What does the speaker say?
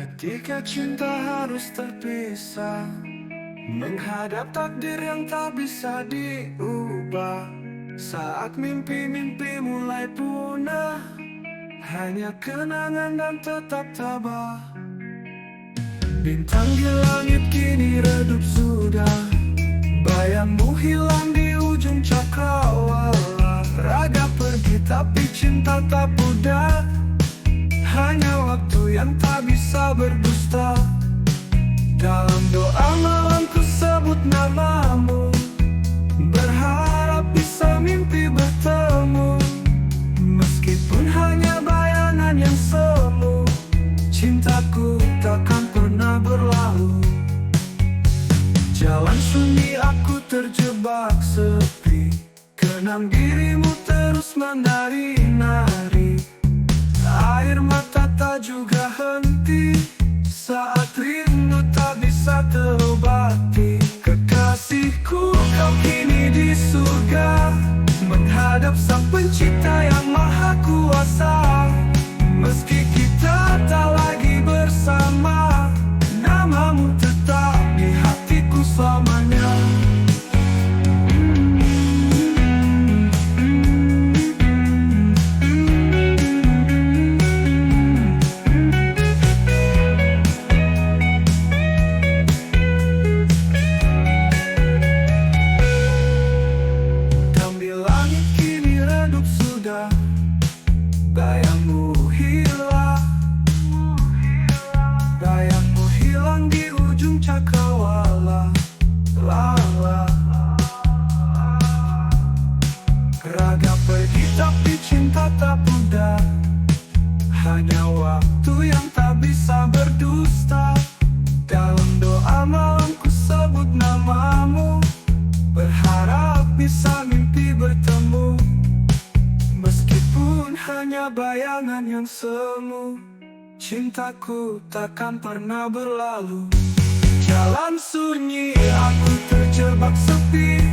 Ketika cinta harus terpisah, menghadap takdir yang tak bisa diubah. Saat mimpi-mimpi mulai punah, hanya kenangan dan tetap tabah. Bintang di langit kini redup sudah, bayangmu hilang di ujung cakrawala. Raga pergi tapi cinta tak pudar, hanya waktu yang tak bisa berdusta. Dalam doa malam ku sebut namamu, berharap bisa mimpi bertemu. Meskipun hanya bayangan yang semu, cintaku takkan pernah berlalu. Jalan sunyi aku terjebak sepi, kenang dirimu terus menari-nari. Air mata tak juga henti, saat rindu tak bisa terobati. Kekasihku, kau kini di surga, menghadap sang pencipta yang maha kuasa. Meski kita tak lagi bersama, namamu tetap di hatiku selamanya. Bayangmu hilang, bayangmu hilang di ujung cakrawala. Lala, raga pergi tapi cinta tak pudar, hanya waktu yang tak bisa berdusta. Dalam doa malam ku sebut namamu, berharap bisa mimpi bertemu. Meskipun hanya bayangan yang semu, cintaku takkan pernah berlalu. Jalan sunyi aku terjebak sepi,